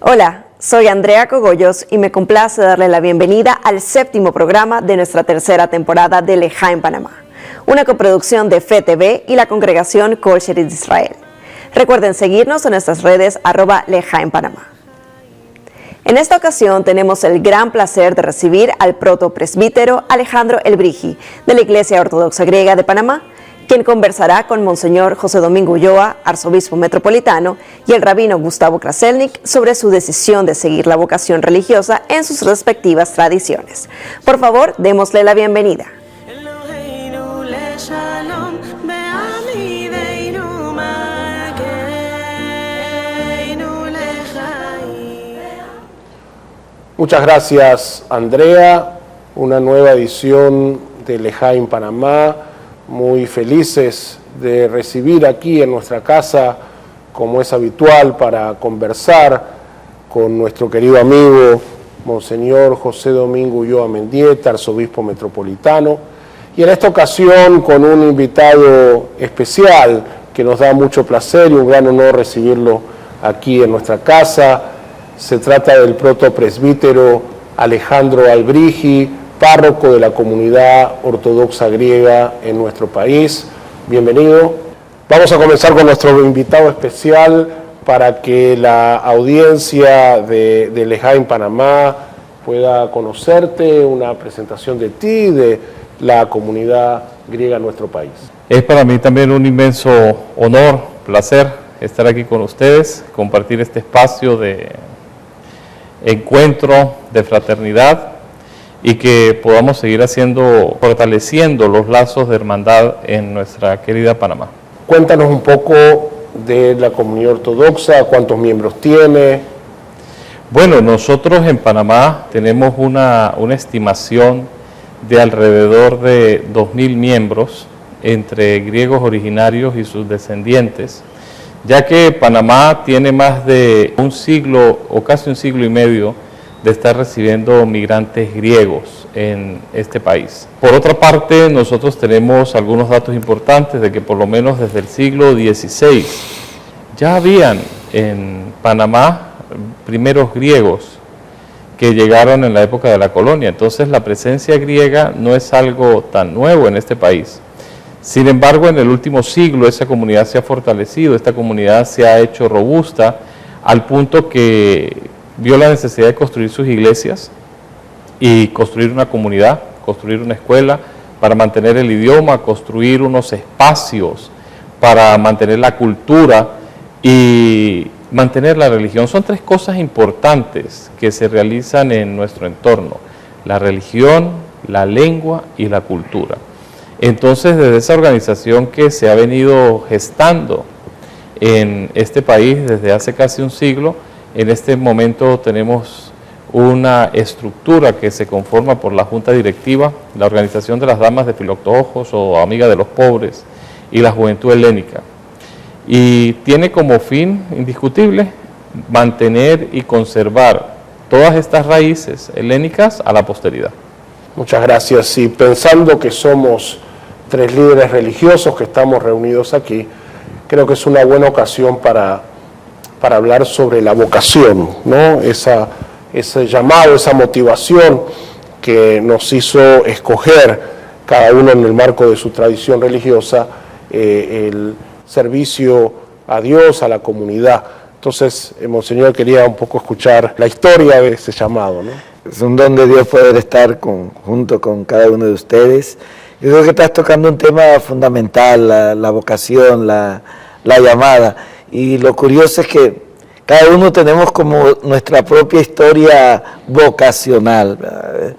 Hola, soy Andrea Cogollos y me complace darle la bienvenida al 7º programa de nuestra tercera temporada de Lejá en Panamá, una coproducción de FETV y la congregación Kol Sheret Israel. Recuerden seguirnos en nuestras redes @Lejá en Panamá. En esta ocasión tenemos el gran placer de recibir al protopresbítero Alejandro Elbrigi de la Iglesia Ortodoxa Griega de Panamá, quien conversará con Monseñor José Domingo Ulloa, arzobispo metropolitano, y el rabino Gustavo Kraselnik sobre su decisión de seguir la vocación religiosa en sus respectivas tradiciones. Por favor, démosle la bienvenida. Muchas gracias, Andrea. Una nueva edición de Lejá en Panamá. Muy felices de recibir aquí en nuestra casa, como es habitual, para conversar con nuestro querido amigo Monseñor José Domingo Ulloa Mendieta, arzobispo metropolitano, y en esta ocasión con un invitado especial que nos da mucho placer y un gran honor recibirlo aquí en nuestra casa. Se trata del protopresbítero Alejandro Elbrigi, párroco de la comunidad ortodoxa griega en nuestro país. Bienvenido. Vamos a comenzar con nuestro invitado especial para que la audiencia de Lejá en Panamá pueda conocerte, una presentación de ti, de la comunidad griega en nuestro país. Es para mí también un inmenso honor, placer estar aquí con ustedes, compartir este espacio de encuentro, de fraternidad, y que podamos seguir fortaleciendo los lazos de hermandad en nuestra querida Panamá. Cuéntanos un poco de la comunidad ortodoxa, cuántos miembros tiene. Bueno, nosotros en Panamá tenemos una estimación de alrededor de 2.000 miembros entre griegos originarios y sus descendientes, ya que Panamá tiene más de un siglo o casi un siglo y medio de estar recibiendo migrantes griegos en este país. Por otra parte, nosotros tenemos algunos datos importantes de que por lo menos desde el siglo XVI ya habían en Panamá primeros griegos que llegaron en la época de la colonia. Entonces la presencia griega no es algo tan nuevo en este país. Sin embargo, en el último siglo esa comunidad se ha fortalecido, esta comunidad se ha hecho robusta al punto que vio la necesidad de construir sus iglesias y construir una comunidad, construir una escuela para mantener el idioma, construir unos espacios para mantener la cultura y mantener la religión. Son tres cosas importantes que se realizan en nuestro entorno: la religión, la lengua y la cultura. Entonces, desde esa organización que se ha venido gestando en este país desde hace casi un siglo, en este momento tenemos una estructura que se conforma por la Junta Directiva, la Organización de las Damas de Filocteojos o Amiga de los Pobres y la Juventud Helénica. Y tiene como fin indiscutible mantener y conservar todas estas raíces helénicas a la posteridad. Muchas gracias. Y pensando que somos 3 líderes religiosos que estamos reunidos aquí, creo que es una buena ocasión para hablar sobre la vocación, ¿no? Ese llamado, esa motivación que nos hizo escoger cada uno en el marco de su tradición religiosa, el servicio a Dios, a la comunidad. Entonces, Monseñor, quería un poco escuchar la historia de ese llamado, ¿no? Es un don de Dios poder estar junto con cada uno de ustedes. Yo creo que estás tocando un tema fundamental, la vocación, la llamada. Y lo curioso es que cada uno tenemos como nuestra propia historia vocacional.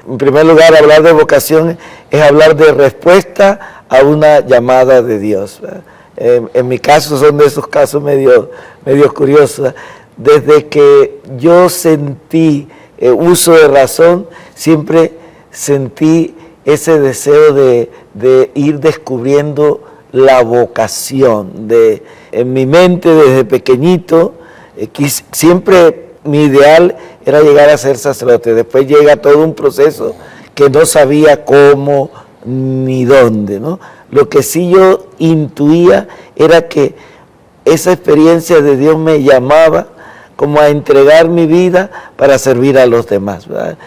En primer lugar, hablar de vocación es hablar de respuesta a una llamada de Dios. En mi caso son de esos casos medio curiosos. Desde que yo sentí uso de razón, siempre sentí ese deseo de ir descubriendo la vocación. En mi mente desde pequeñito, siempre mi ideal era llegar a ser sacerdote. Después llega todo un proceso que no sabía cómo ni dónde, ¿no? Lo que sí yo intuía era que esa experiencia de Dios me llamaba como a entregar mi vida para servir a los demás, ¿verdad?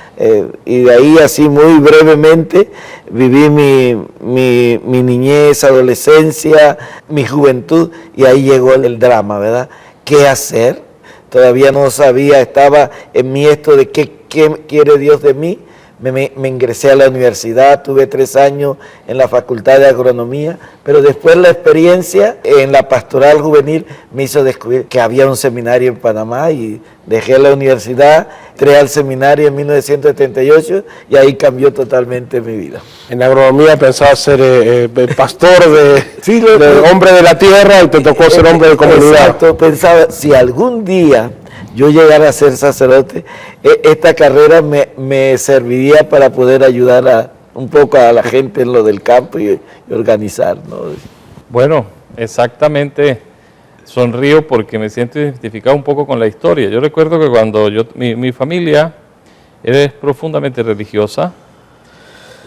Y de ahí, así muy brevemente, viví mi niñez, adolescencia, mi juventud, y ahí llegó el drama, ¿verdad? ¿Qué hacer? Todavía no sabía, estaba en mí esto de qué quiere Dios de mí. Me ingresé a la universidad, tuve 3 años en la Facultad de Agronomía, pero después la experiencia en la pastoral juvenil me hizo descubrir que había un seminario en Panamá y dejé la universidad, entré al seminario en 1978 y ahí cambió totalmente mi vida. En agronomía pensaba ser pastor de hombre de la tierra y te tocó ser hombre de comunidad. Exacto, pensaba, si algún día yo llegara a ser sacerdote, esta carrera me serviría para poder ayudar un poco a la gente en lo del campo y organizar, ¿no? Bueno, exactamente, sonrío porque me siento identificado un poco con la historia. Yo recuerdo que cuando mi familia es profundamente religiosa,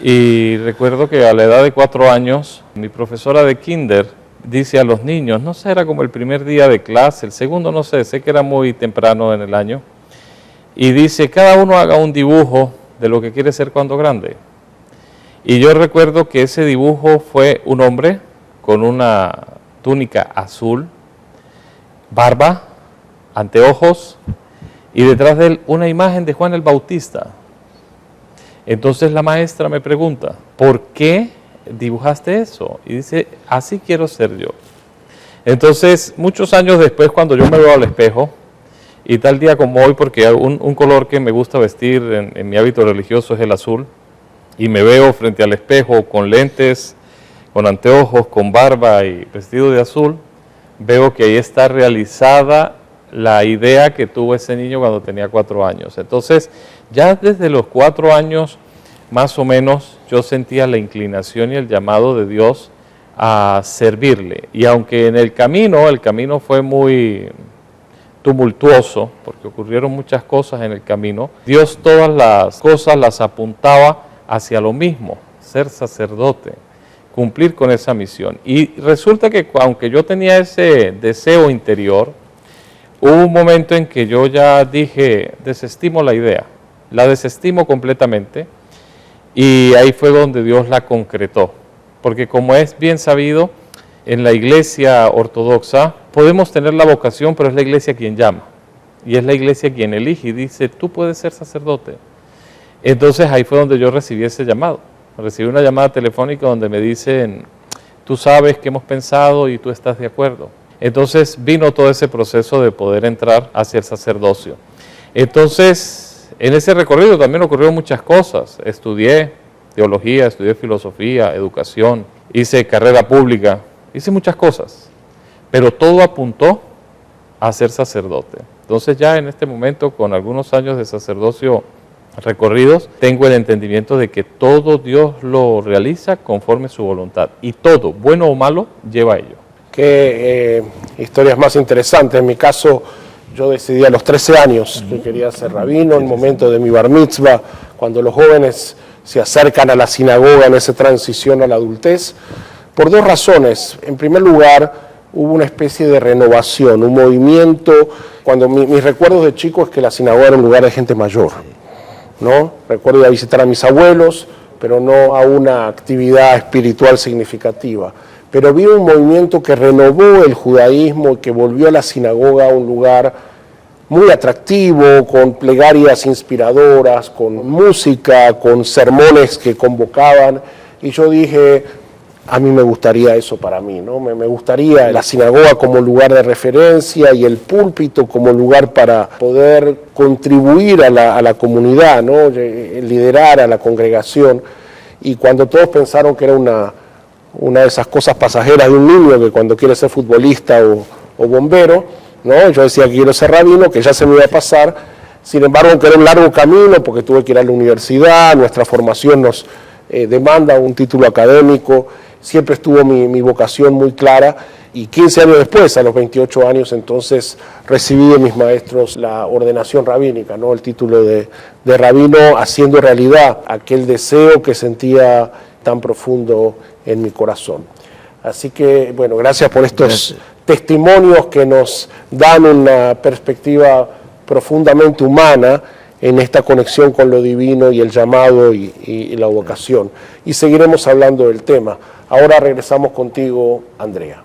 y recuerdo que a la edad de 4 años, mi profesora de kinder dice a los niños, no sé, era como el primer día de clase, el segundo no sé que era muy temprano en el año, y dice, cada uno haga un dibujo de lo que quiere ser cuando grande. Y yo recuerdo que ese dibujo fue un hombre con una túnica azul, barba, anteojos, y detrás de él una imagen de Juan el Bautista. Entonces la maestra me pregunta, ¿por qué dibujaste eso? Y dice, así quiero ser yo. Entonces, muchos años después, cuando yo me veo al espejo, y tal día como hoy, porque un color que me gusta vestir en mi hábito religioso es el azul, y me veo frente al espejo con lentes, con anteojos, con barba y vestido de azul, veo que ahí está realizada la idea que tuvo ese niño cuando tenía 4 años. Entonces, ya desde los 4 años, más o menos, yo sentía la inclinación y el llamado de Dios a servirle. Y aunque en el camino fue muy tumultuoso, porque ocurrieron muchas cosas en el camino, Dios todas las cosas las apuntaba hacia lo mismo, ser sacerdote, cumplir con esa misión. Y resulta que aunque yo tenía ese deseo interior, hubo un momento en que yo ya dije, desestimo la idea, la desestimo completamente, y ahí fue donde Dios la concretó. Porque como es bien sabido, en la iglesia ortodoxa podemos tener la vocación, pero es la iglesia quien llama. Y es la iglesia quien elige y dice, tú puedes ser sacerdote. Entonces ahí fue donde yo recibí ese llamado. Recibí una llamada telefónica donde me dicen, tú sabes que hemos pensado y tú estás de acuerdo. Entonces vino todo ese proceso de poder entrar hacia el sacerdocio. Entonces, en ese recorrido también ocurrieron muchas cosas. Estudié teología, estudié filosofía, educación, hice carrera pública, hice muchas cosas, pero todo apuntó a ser sacerdote. Entonces ya en este momento, con algunos años de sacerdocio recorridos, tengo el entendimiento de que todo Dios lo realiza conforme su voluntad, y todo, bueno o malo, lleva a ello. Qué historias más interesantes. En mi caso, yo decidí a los 13 años que quería ser rabino, en el momento de mi bar mitzvah, cuando los jóvenes se acercan a la sinagoga en esa transición a la adultez, por 2 razones. En primer lugar, hubo una especie de renovación, un movimiento. Cuando mis recuerdos de chico es que la sinagoga era un lugar de gente mayor, ¿no? Recuerdo ir a visitar a mis abuelos, pero no a una actividad espiritual significativa. Pero vi un movimiento que renovó el judaísmo y que volvió a la sinagoga a un lugar muy atractivo, con plegarias inspiradoras, con música, con sermones que convocaban. Y yo dije, a mí me gustaría eso para mí, ¿no? Me gustaría la sinagoga como lugar de referencia y el púlpito como lugar para poder contribuir a la comunidad, ¿no? Liderar a la congregación. Y cuando todos pensaron que era una de esas cosas pasajeras de un niño que cuando quiere ser futbolista o bombero, ¿no? Yo decía que quiero ser rabino, que ya se me iba a pasar. Sin embargo, aunque era un largo camino, porque tuve que ir a la universidad, nuestra formación nos demanda un título académico, siempre estuvo mi vocación muy clara, y 15 años después, a los 28 años, entonces recibí de mis maestros la ordenación rabínica, ¿no? El título de rabino, haciendo realidad aquel deseo que sentía tan profundo en mi corazón. Así que, bueno, gracias por estos testimonios que nos dan una perspectiva profundamente humana en esta conexión con lo divino y el llamado y la vocación. Y seguiremos hablando del tema. Ahora regresamos contigo, Andrea.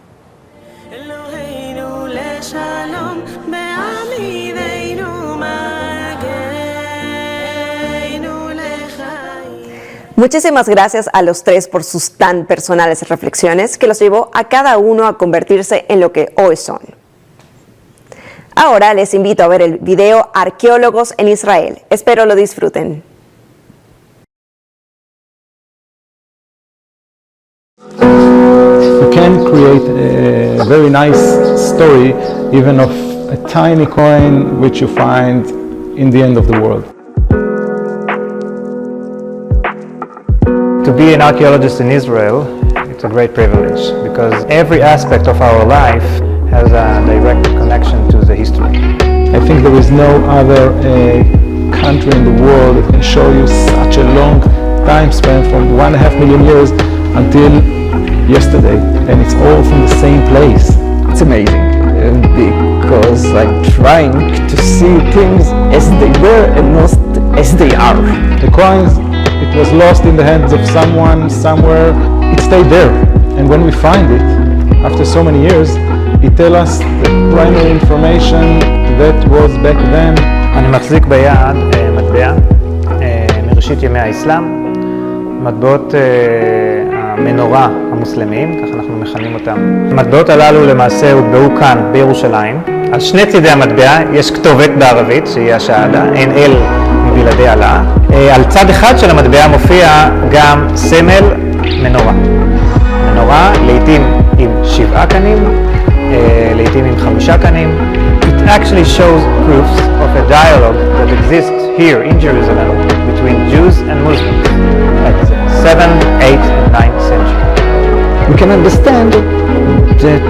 Muchísimas gracias a los tres por sus tan personales reflexiones que los llevó a cada uno a convertirse en lo que hoy son. Ahora les invito a ver el video Arqueólogos en Israel. Espero lo disfruten. You can create a very nice story even of a tiny coin which you find in the end of the world. To be an archaeologist in Israel, it's a great privilege because every aspect of our life has a direct connection to the history. I think there is no other country in the world that can show you such a long time span from 1.5 million years until yesterday, and it's all from the same place. It's amazing because I'm trying to see things as they were and not as they are. The coins, it was lost in the hands of someone somewhere, it stayed there, and when we find it after so many years, it tells us the primary information that was back then. אני מחזיק ביד מטבע מראשית ימי האסלאם, מטבעות המנורה המוסלמים, כך אנחנו מכנים אותם. המטבעות הללו למעשה הוטבעו כאן בירושלים. על שני צידי המטבע יש כתובת בערבית שהיא השהאדה, אין אל מבלעדי אללה. על צד אחד של המטבע מופיע גם סמל מנורה. מנורה לעתים עם 7 קנים, לעתים עם 5 קנים. It actually shows proofs of a dialogue that exists here in Jerusalem between Jews and Muslims at the 7th, 8th and 9th century. We can understand that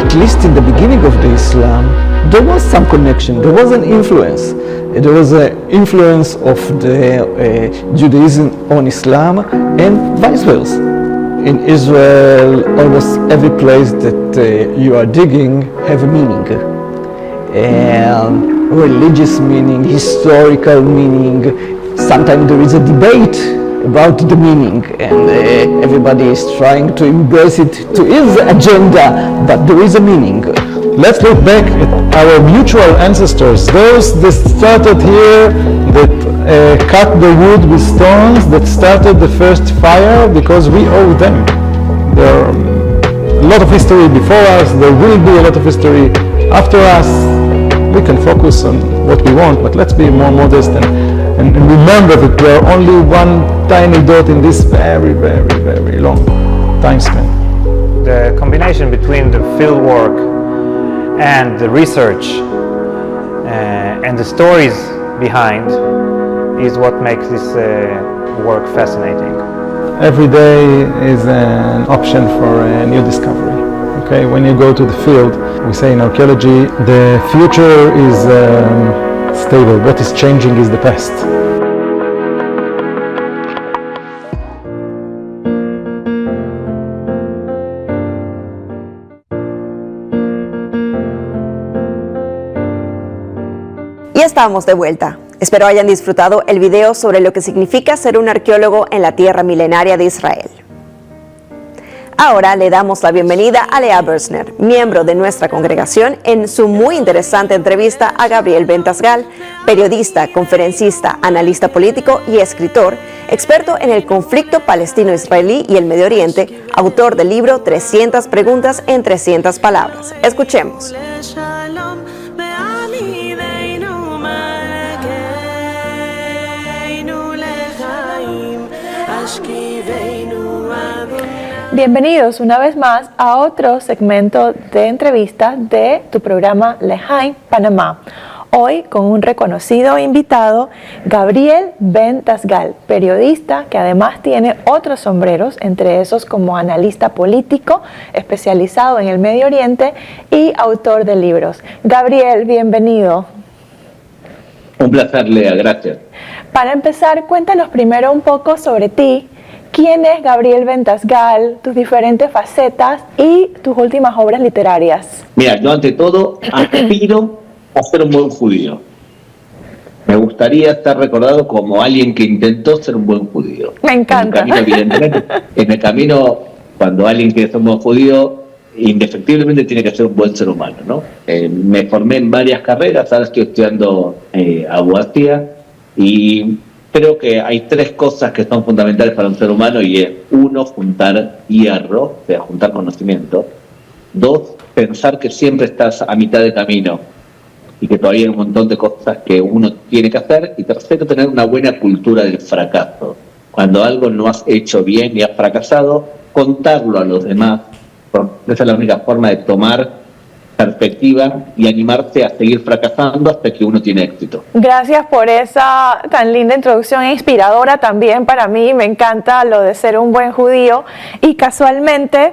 at least in the beginning of the Islam, there was some connection, there was an influence. There was an influence of the Judaism on Islam and vice versa. In Israel, almost every place that you are digging have a meaning. Religious meaning, historical meaning. Sometimes there is a debate about the meaning and everybody is trying to embrace it to his agenda, but there is a meaning. Let's look back at our mutual ancestors, those that started here, that cut the wood with stones, that started the first fire, because we owe them. There are a lot of history before us, there will be a lot of history after us. We can focus on what we want, but let's be more modest and remember that we are only one tiny dot in this very, very, very long time span. The combination between the field work and the research and the stories behind is what makes this work fascinating. Every day is an option for a new discovery. Okay, when you go to the field, we say in archaeology, the future is stable. What is changing is the past. Ya estamos de vuelta. Espero hayan disfrutado el video sobre lo que significa ser un arqueólogo en la tierra milenaria de Israel. Ahora le damos la bienvenida a Lea Bersner, miembro de nuestra congregación, en su muy interesante entrevista a Gabriel Bentasgal, periodista, conferencista, analista político y escritor, experto en el conflicto palestino-israelí y el Medio Oriente, autor del libro 300 preguntas en 300 palabras. Escuchemos. Bienvenidos una vez más a otro segmento de entrevista de tu programa Lejaim Panamá. Hoy con un reconocido invitado, Gabriel Bentasgal, periodista que además tiene otros sombreros, entre esos como analista político especializado en el Medio Oriente y autor de libros. Gabriel, bienvenido. Un placer, Lea, gracias. Para empezar, cuéntanos primero un poco sobre ti. ¿Quién es Gabriel Ventasgal, tus diferentes facetas y tus últimas obras literarias? Mira, yo ante todo aspiro a ser un buen judío. Me gustaría estar recordado como alguien que intentó ser un buen judío. Me encanta. En el camino, cuando alguien quiere ser un buen judío, indefectiblemente tiene que ser un buen ser humano, ¿no? Me formé en varias carreras, ahora estoy estudiando abogacía y creo que hay 3 cosas que son fundamentales para un ser humano y es 1, juntar hierro, o sea, juntar conocimiento. 2, pensar que siempre estás a mitad de camino y que todavía hay un montón de cosas que uno tiene que hacer. Y 3, tener una buena cultura del fracaso. Cuando algo no has hecho bien y has fracasado, contarlo a los demás. Esa es la única forma de tomar perspectiva y animarse a seguir fracasando hasta que uno tiene éxito. Gracias por esa tan linda introducción e inspiradora también para mí. Me encanta lo de ser un buen judío y casualmente,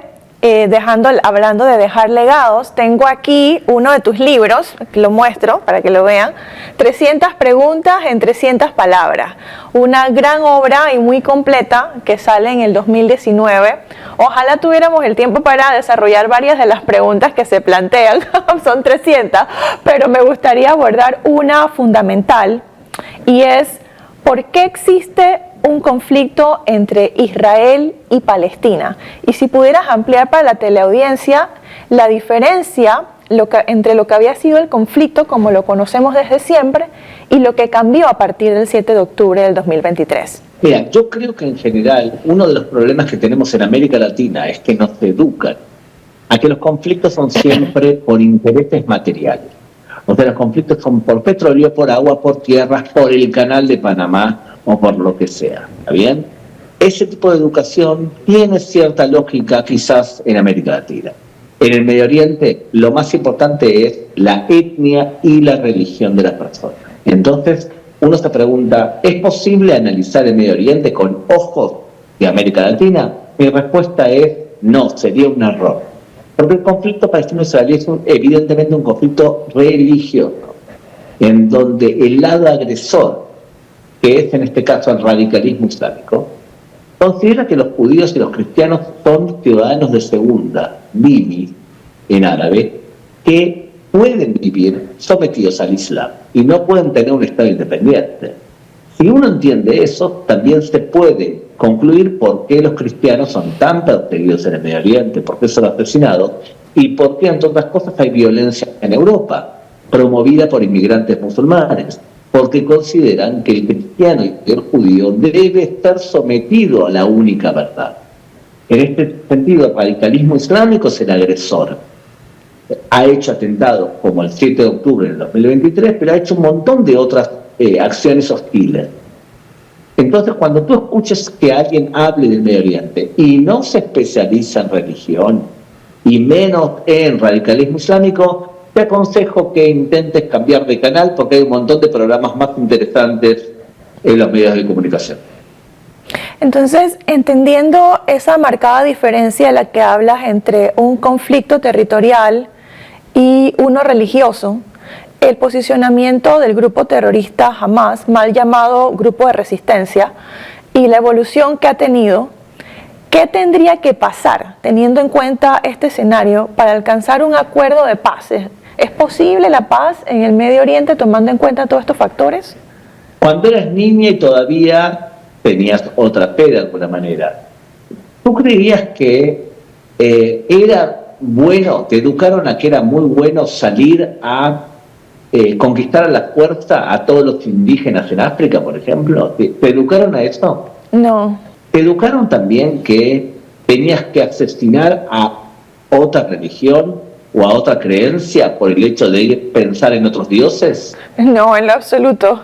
hablando de dejar legados, tengo aquí uno de tus libros, lo muestro para que lo vean, 300 preguntas en 300 palabras, una gran obra y muy completa que sale en el 2019. Ojalá tuviéramos el tiempo para desarrollar varias de las preguntas que se plantean, son 300, pero me gustaría abordar una fundamental y es ¿por qué existe un conflicto entre Israel y Palestina? Y si pudieras ampliar para la teleaudiencia la diferencia entre lo que había sido el conflicto como lo conocemos desde siempre y lo que cambió a partir del 7 de octubre del 2023. Mira, yo creo que en general uno de los problemas que tenemos en América Latina es que nos educan a que los conflictos son siempre por intereses materiales. O sea, los conflictos son por petróleo, por agua, por tierras, por el canal de Panamá o por lo que sea. ¿Está bien? Ese tipo de educación tiene cierta lógica quizás en América Latina. En el Medio Oriente lo más importante es la etnia y la religión de las personas. Entonces uno se pregunta, ¿es posible analizar el Medio Oriente con ojos de América Latina? Mi respuesta es no, sería un error. Porque el conflicto palestino-israelí es evidentemente un conflicto religioso, en donde el lado agresor, que es en este caso el radicalismo islámico, considera que los judíos y los cristianos son ciudadanos de segunda, dhimmi en árabe, que pueden vivir sometidos al Islam y no pueden tener un Estado independiente. Si uno entiende eso, también se puede concluir por qué los cristianos son tan perseguidos en el Medio Oriente, por qué son asesinados y por qué, entre otras cosas, hay violencia en Europa, promovida por inmigrantes musulmanes, porque consideran que el cristiano y el judío debe estar sometido a la única verdad. En este sentido, el radicalismo islámico es el agresor. Ha hecho atentados como el 7 de octubre del 2023, pero ha hecho un montón de otras acciones hostiles. Entonces, cuando tú escuches que alguien hable del Medio Oriente y no se especializa en religión, y menos en radicalismo islámico, te aconsejo que intentes cambiar de canal porque hay un montón de programas más interesantes en los medios de comunicación. Entonces, entendiendo esa marcada diferencia de la que hablas entre un conflicto territorial y uno religioso, el posicionamiento del grupo terrorista Hamas, mal llamado grupo de resistencia, y la evolución que ha tenido, ¿qué tendría que pasar, teniendo en cuenta este escenario, para alcanzar un acuerdo de paz? ¿Es posible la paz en el Medio Oriente tomando en cuenta todos estos factores? Cuando eras niña y todavía tenías otra fe de alguna manera, ¿tú creías que era bueno, te educaron a que era muy bueno salir a conquistar a la fuerza a todos los indígenas en África, por ejemplo? ¿Te educaron a eso? No. ¿Te educaron también que tenías que asesinar a otra religión o a otra creencia por el hecho de pensar en otros dioses? No, en lo absoluto.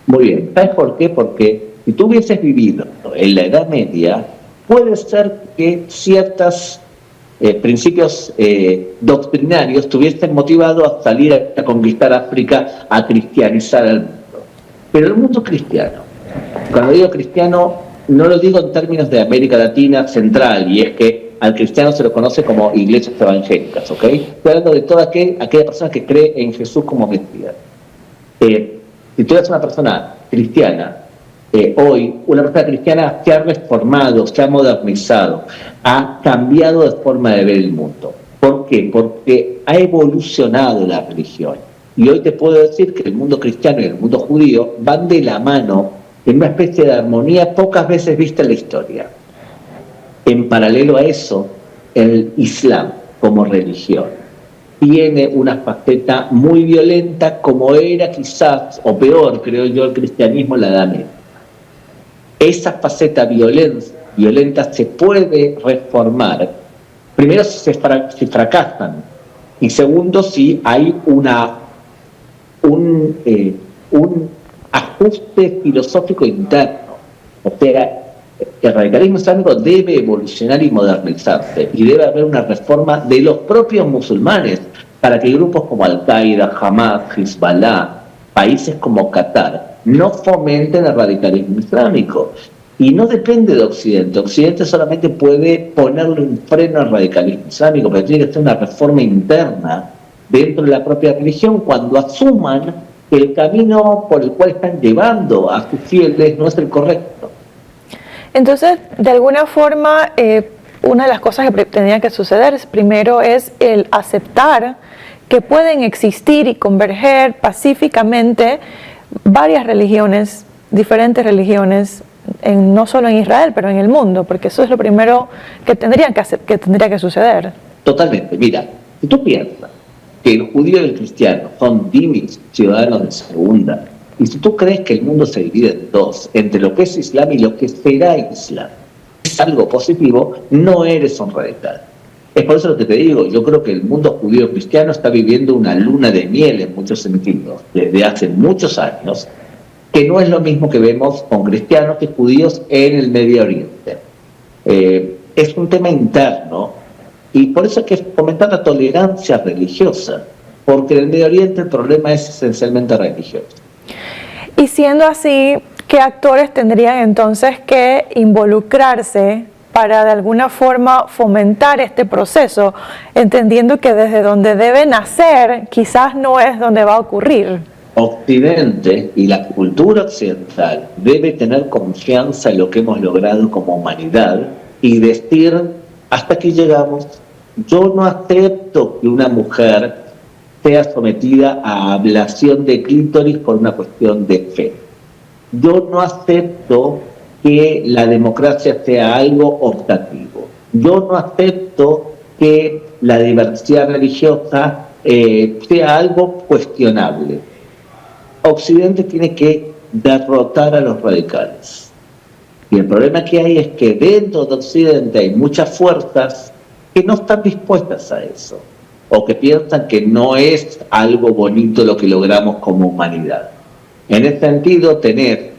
Muy bien. ¿Sabes por qué? Porque si tú hubieses vivido en la Edad Media, puede ser que ciertos principios doctrinarios te hubiesen motivado a salir a conquistar África, a cristianizar al mundo. Pero el mundo cristiano, cuando digo cristiano, no lo digo en términos de América Latina central, y es que al cristiano se lo conoce como iglesias evangélicas, ¿ok? Estoy hablando de toda aquella persona que cree en Jesús como Mesías. Si tú eres una persona cristiana, hoy una persona cristiana se ha reformado, se ha modernizado, ha cambiado de forma de ver el mundo. ¿Por qué? Porque ha evolucionado la religión. Y hoy te puedo decir que el mundo cristiano y el mundo judío van de la mano en una especie de armonía pocas veces vista en la historia. En paralelo a eso, el Islam como religión tiene una faceta muy violenta, como era quizás, o peor creo yo, el cristianismo en la Edad Media. Esa faceta violenta se puede reformar, primero si fracasan, y segundo si hay un ajuste filosófico interno. O sea, el radicalismo islámico debe evolucionar y modernizarse, y debe haber una reforma de los propios musulmanes para que grupos como Al-Qaeda, Hamas, Hezbollah, países como Qatar, no fomenten el radicalismo islámico. Y no depende de Occidente. Occidente solamente puede ponerle un freno al radicalismo islámico, pero tiene que ser una reforma interna dentro de la propia religión cuando asuman que el camino por el cual están llevando a sus fieles no es el correcto. Entonces, de alguna forma, una de las cosas que tendría que suceder primero es el aceptar que pueden existir y converger pacíficamente varias religiones, diferentes religiones, no solo en Israel, pero en el mundo, porque eso es lo primero que tendría que suceder. Totalmente. Mira, si tú piensas que el judío y el cristiano son dimis, ciudadanos de segunda, y si tú crees que el mundo se divide en dos, entre lo que es Islam y lo que será Islam, es algo positivo, no eres un radical. Es por eso lo que te digo, yo creo que el mundo judío cristiano está viviendo una luna de miel en muchos sentidos, desde hace muchos años, que no es lo mismo que vemos con cristianos y judíos en el Medio Oriente. Es un tema interno, y por eso hay que fomentar la tolerancia religiosa, porque en el Medio Oriente el problema es esencialmente religioso. Y siendo así, ¿qué actores tendrían entonces que involucrarse para de alguna forma fomentar este proceso, entendiendo que desde donde debe nacer quizás no es donde va a ocurrir? Occidente y la cultura occidental debe tener confianza en lo que hemos logrado como humanidad y decir, hasta aquí llegamos. Yo no acepto que una mujer sea sometida a ablación de clítoris por una cuestión de fe. Yo no acepto que la democracia sea algo optativo. Yo no acepto que la diversidad religiosa sea algo cuestionable. Occidente tiene que derrotar a los radicales. Y el problema que hay es que dentro de Occidente hay muchas fuerzas que no están dispuestas a eso, o que piensan que no es algo bonito lo que logramos como humanidad. En ese sentido, tener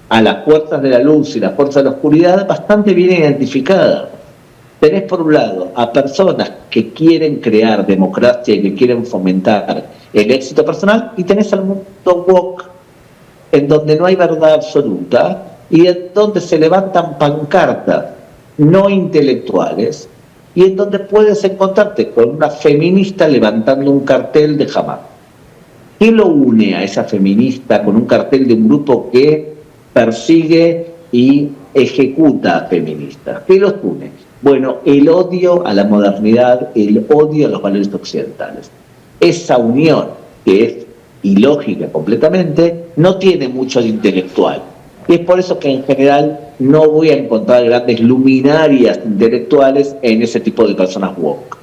a las fuerzas de la luz y las fuerzas de la oscuridad bastante bien identificadas. Tenés por un lado a personas que quieren crear democracia y que quieren fomentar el éxito personal, y tenés al mundo woke, en donde no hay verdad absoluta y en donde se levantan pancartas no intelectuales, y en donde puedes encontrarte con una feminista levantando un cartel de Hamas. ¿Qué lo une a esa feminista con un cartel de un grupo que persigue y ejecuta a feministas? ¿Qué los une? Bueno, el odio a la modernidad, el odio a los valores occidentales. Esa unión, que es ilógica completamente, no tiene mucho de intelectual. Y es por eso que en general no voy a encontrar grandes luminarias intelectuales en ese tipo de personas woke.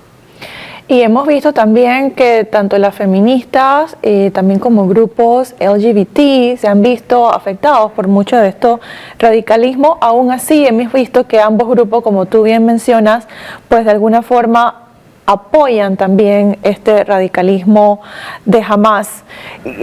Y hemos visto también que tanto las feministas, también como grupos LGBT, se han visto afectados por mucho de esto radicalismo. Aún así, hemos visto que ambos grupos, como tú bien mencionas, pues de alguna forma apoyan también este radicalismo de Hamas,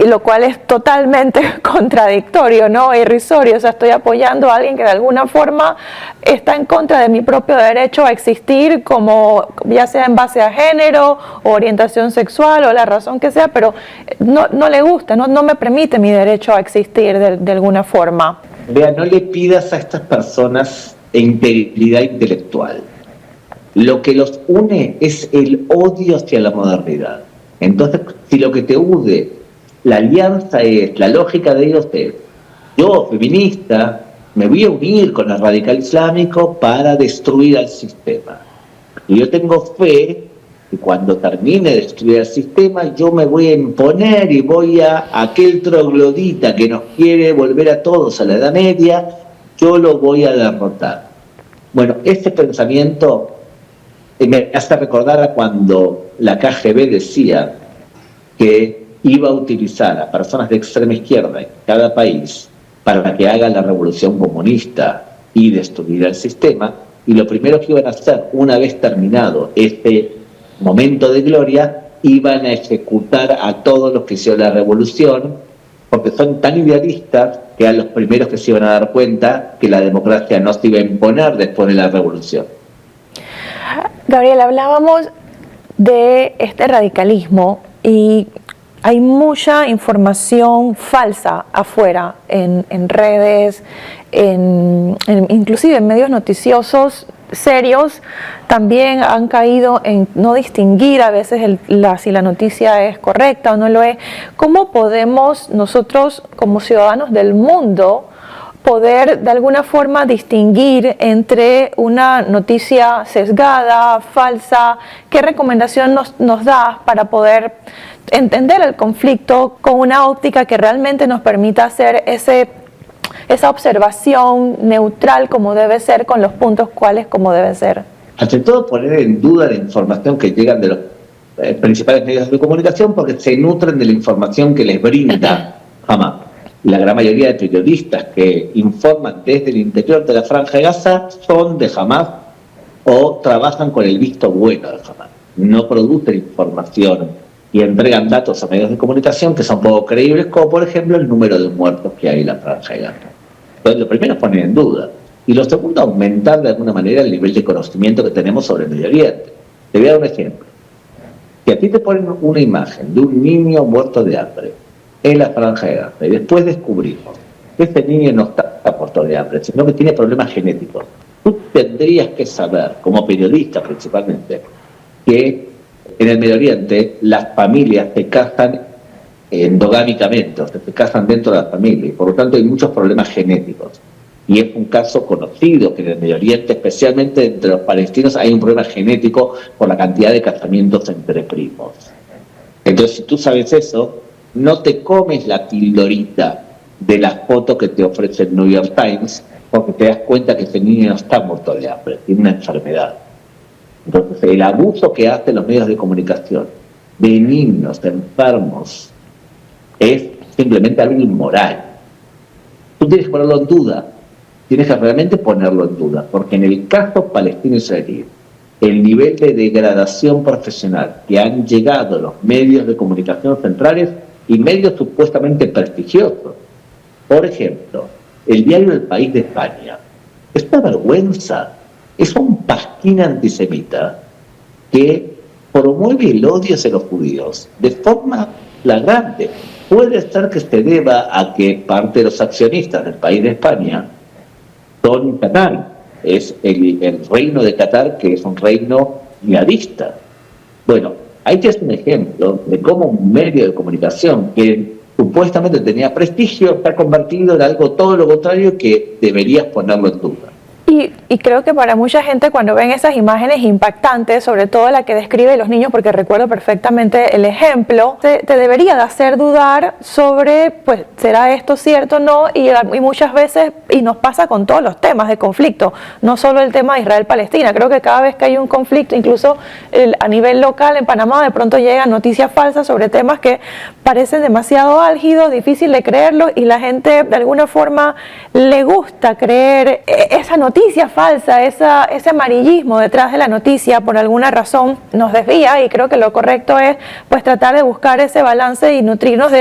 lo cual es totalmente contradictorio, ¿no? Irrisorio. O sea, estoy apoyando a alguien que de alguna forma está en contra de mi propio derecho a existir, como ya sea en base a género o orientación sexual o la razón que sea, pero no le gusta, no me permite mi derecho a existir de alguna forma. Vea, no le pidas a estas personas integridad intelectual. Lo que los une es el odio hacia la modernidad. Entonces, si lo que te une, la alianza es, la lógica de ellos es, Yo, feminista, me voy a unir con el radical islámico para destruir al sistema. Y yo tengo fe que cuando termine de destruir el sistema, yo me voy a imponer y voy a aquel troglodita que nos quiere volver a todos a la Edad Media, yo lo voy a derrotar. Bueno, este pensamiento me hace recordar a cuando la KGB decía que iba a utilizar a personas de extrema izquierda en cada país para que hagan la revolución comunista y destruir el sistema, y lo primero que iban a hacer una vez terminado este momento de gloria, iban a ejecutar a todos los que hicieron la revolución, porque son tan idealistas que eran los primeros que se iban a dar cuenta que la democracia no se iba a imponer después de la revolución. Gabriel, hablábamos de este radicalismo y hay mucha información falsa afuera en redes, inclusive en medios noticiosos serios. También han caído en no distinguir a veces si la noticia es correcta o no lo es. ¿Cómo podemos nosotros como ciudadanos del mundo poder de alguna forma distinguir entre una noticia sesgada, falsa? ¿Qué recomendación nos das para poder entender el conflicto con una óptica que realmente nos permita hacer esa observación neutral como debe ser, con los puntos cuales como debe ser? Ante todo, poner en duda la información que llegan de los principales medios de comunicación, porque se nutren de la información que les brinda Hamas. La gran mayoría de periodistas que informan desde el interior de la Franja de Gaza son de Hamas o trabajan con el visto bueno de Hamas. No producen información y entregan datos a medios de comunicación que son poco creíbles, como por ejemplo el número de muertos que hay en la Franja de Gaza. Entonces, lo primero es poner en duda. Y lo segundo, aumentar de alguna manera el nivel de conocimiento que tenemos sobre el Medio Oriente. Te voy a dar un ejemplo. Si a ti te ponen una imagen de un niño muerto de hambre en la Franja de Gaza y después descubrimos que ese niño no está muerto de hambre, sino que tiene problemas genéticos, tú tendrías que saber, como periodista principalmente, que en el Medio Oriente las familias se casan endogámicamente, o sea, se casan dentro de la familia, y por lo tanto hay muchos problemas genéticos. Y es un caso conocido que en el Medio Oriente, especialmente entre los palestinos, hay un problema genético por la cantidad de casamientos entre primos. Entonces, si tú sabes eso, no te comes la pildorita de la foto que te ofrece el New York Times, porque te das cuenta que ese niño no está muerto de hambre, tiene una enfermedad. Entonces, el abuso que hacen los medios de comunicación de niños enfermos es simplemente algo inmoral. Tú tienes que ponerlo en duda, tienes que realmente ponerlo en duda, porque en el caso palestino-israelí, el nivel de degradación profesional que han llegado los medios de comunicación centrales y medios supuestamente prestigiosos, por ejemplo, el diario El País de España, es una vergüenza, es un pasquín antisemita que promueve el odio hacia los judíos de forma flagrante. Puede ser que se deba a que parte de los accionistas del País de España son Qatar, es el reino de Qatar, que es un reino jihadista. Bueno, ahí te es un ejemplo de cómo un medio de comunicación que supuestamente tenía prestigio está convertido en algo todo lo contrario, que deberías ponerlo en duda. Y creo que para mucha gente, cuando ven esas imágenes impactantes, sobre todo la que describe los niños, porque recuerdo perfectamente el ejemplo, te debería de hacer dudar sobre, pues, ¿será esto cierto o no? Y muchas veces, y nos pasa con todos los temas de conflicto, no solo el tema de Israel-Palestina. Creo que cada vez que hay un conflicto, incluso a nivel local en Panamá, de pronto llegan noticias falsas sobre temas que parecen demasiado álgidos, difícil de creerlo, y la gente de alguna forma le gusta creer esa noticia falsa, ese amarillismo detrás de la noticia. Por alguna razón nos desvía, y creo que lo correcto es, pues, tratar de buscar ese balance y nutrirnos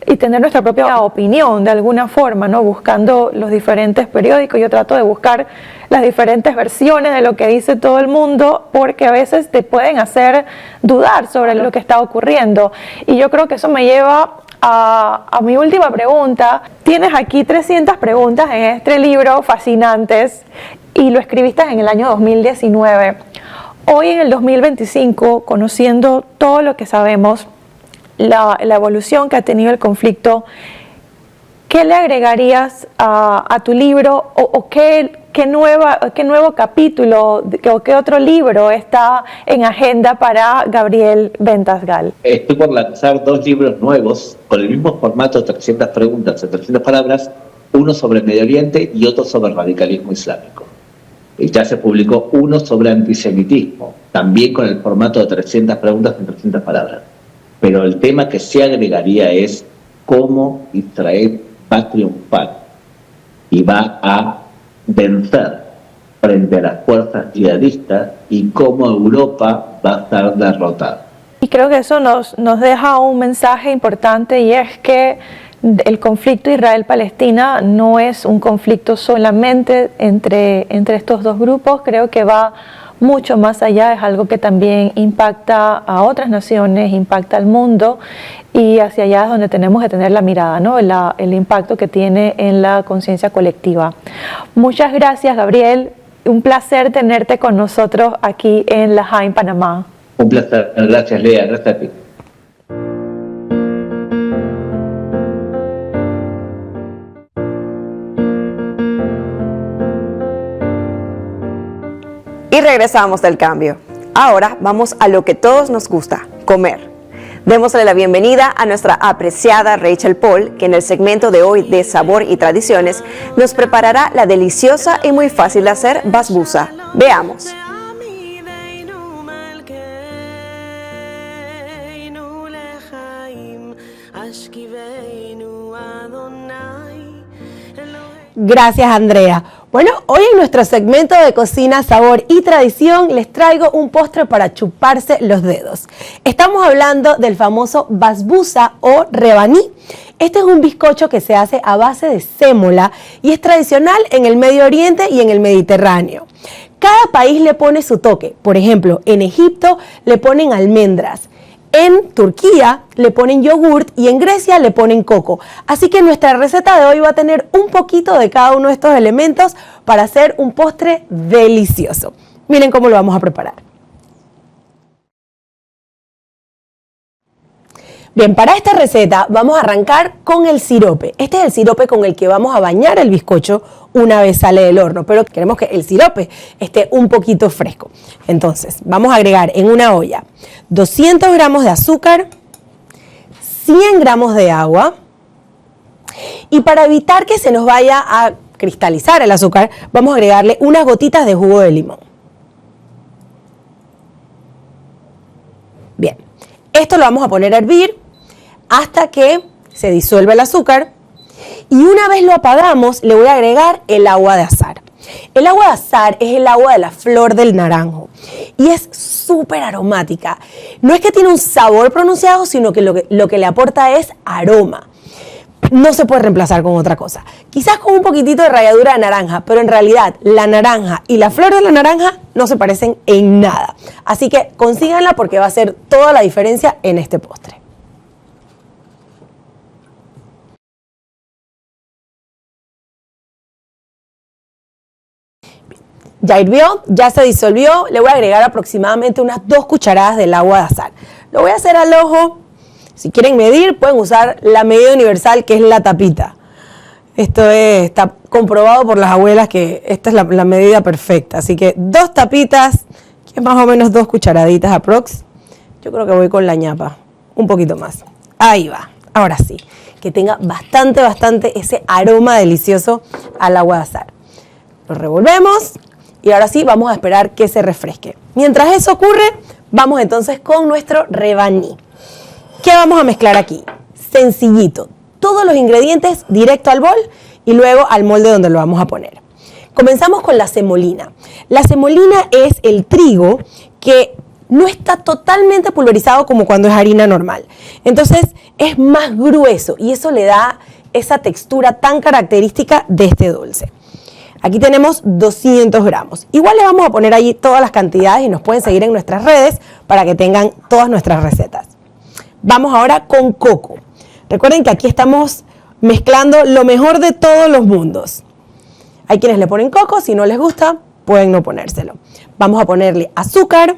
y tener nuestra propia opinión de alguna forma, ¿no? Buscando los diferentes periódicos. Yo trato de buscar las diferentes versiones de lo que dice todo el mundo, porque a veces te pueden hacer dudar sobre lo que está ocurriendo. Y yo creo que eso me lleva a mi última pregunta. Tienes aquí 300 preguntas en este libro fascinantes y lo escribiste en el año 2019. Hoy, en el 2025, conociendo todo lo que sabemos, la evolución que ha tenido el conflicto, ¿qué le agregarías a tu libro o qué nuevo capítulo o qué otro libro está en agenda para Gabriel Ventasgal? Estoy por lanzar 2 libros nuevos con el mismo formato, 300 preguntas en 300 palabras, uno sobre Medio Oriente y otro sobre radicalismo islámico. Ya se publicó uno sobre antisemitismo, también con el formato de 300 preguntas en 300 palabras. Pero el tema que se agregaría es cómo Israel va a triunfar y va a vencer frente a las fuerzas yihadistas y cómo Europa va a estar derrotada. Y creo que eso nos deja un mensaje importante, y es que el conflicto Israel-Palestina no es un conflicto solamente entre estos dos grupos. Creo que va mucho más allá, es algo que también impacta a otras naciones, impacta al mundo, y hacia allá es donde tenemos que tener la mirada, ¿no? El impacto que tiene en la conciencia colectiva. Muchas gracias, Gabriel. Un placer tenerte con nosotros aquí en L'Haim, Panamá. Un placer. Gracias, Lea. Gracias a ti. Y regresamos del cambio. Ahora vamos a lo que todos nos gusta, comer. Démosle la bienvenida a nuestra apreciada Rachel Paul, que en el segmento de hoy de Sabor y Tradiciones nos preparará la deliciosa y muy fácil de hacer basbousa. Veamos. Gracias, Andrea. Bueno, hoy en nuestro segmento de cocina, sabor y tradición les traigo un postre para chuparse los dedos. Estamos hablando del famoso basbousa o rebaní. Este es un bizcocho que se hace a base de sémola y es tradicional en el Medio Oriente y en el Mediterráneo. Cada país le pone su toque. Por ejemplo, en Egipto le ponen almendras. En Turquía le ponen yogurt y en Grecia le ponen coco. Así que nuestra receta de hoy va a tener un poquito de cada uno de estos elementos para hacer un postre delicioso. Miren cómo lo vamos a preparar. Bien, para esta receta vamos a arrancar con el sirope. Este es el sirope con el que vamos a bañar el bizcocho una vez sale del horno, pero queremos que el sirope esté un poquito fresco. Entonces, vamos a agregar en una olla 200 gramos de azúcar, 100 gramos de agua, y para evitar que se nos vaya a cristalizar el azúcar, vamos a agregarle unas gotitas de jugo de limón. Bien, esto lo vamos a poner a hervir hasta que se disuelva el azúcar, y una vez lo apagamos le voy a agregar el agua de azahar. El agua de azahar es el agua de la flor del naranjo y es súper aromática. No es que tiene un sabor pronunciado, sino que lo que le aporta es aroma. No se puede reemplazar con otra cosa. Quizás con un poquitito de ralladura de naranja, pero en realidad la naranja y la flor de la naranja no se parecen en nada. Así que consíganla porque va a hacer toda la diferencia en este postre. Ya hirvió, ya se disolvió, le voy a agregar aproximadamente unas 2 cucharadas del agua de azahar. Lo voy a hacer al ojo. Si quieren medir, pueden usar la medida universal, que es la tapita. Está comprobado por las abuelas que esta es la medida perfecta. Así que 2 tapitas, que es más o menos 2 cucharaditas aprox. Yo creo que voy con la ñapa, un poquito más. Ahí va, ahora sí. Que tenga bastante ese aroma delicioso al agua de azahar. Lo revolvemos. Y ahora sí, vamos a esperar que se refresque. Mientras eso ocurre, vamos entonces con nuestro rebaní. ¿Qué vamos a mezclar aquí? Sencillito. Todos los ingredientes directo al bol y luego al molde donde lo vamos a poner. Comenzamos con la semolina. La semolina es el trigo que no está totalmente pulverizado como cuando es harina normal. Entonces es más grueso y eso le da esa textura tan característica de este dulce. Aquí tenemos 200 gramos. Igual le vamos a poner allí todas las cantidades y nos pueden seguir en nuestras redes para que tengan todas nuestras recetas. Vamos ahora con coco. Recuerden que aquí estamos mezclando lo mejor de todos los mundos. Hay quienes le ponen coco, si no les gusta, pueden no ponérselo. Vamos a ponerle azúcar.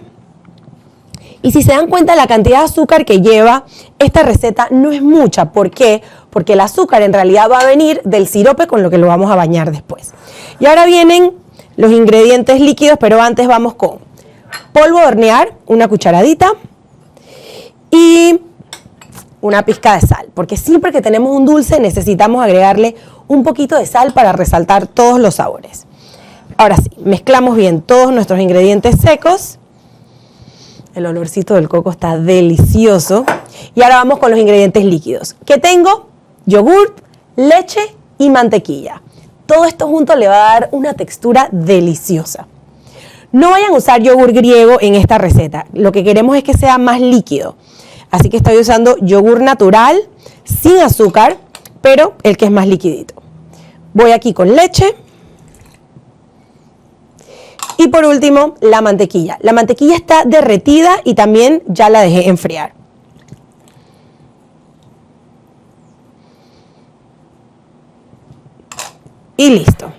Y si se dan cuenta, la cantidad de azúcar que lleva esta receta no es mucha. ¿Por qué? porque el azúcar en realidad va a venir del sirope con lo que lo vamos a bañar después. Y ahora vienen los ingredientes líquidos, pero antes vamos con polvo de hornear, una cucharadita, y una pizca de sal, porque siempre que tenemos un dulce necesitamos agregarle un poquito de sal para resaltar todos los sabores. Ahora sí, mezclamos bien todos nuestros ingredientes secos. El olorcito del coco está delicioso. Y ahora vamos con los ingredientes líquidos. ¿Qué tengo? Yogurt, leche y mantequilla. Todo esto junto le va a dar una textura deliciosa. No vayan a usar yogur griego en esta receta. Lo que queremos es que sea más líquido. Así que estoy usando yogur natural, sin azúcar, pero el que es más liquidito. Voy aquí con leche. Y por último, la mantequilla. La mantequilla está derretida y también ya la dejé enfriar. Y listo.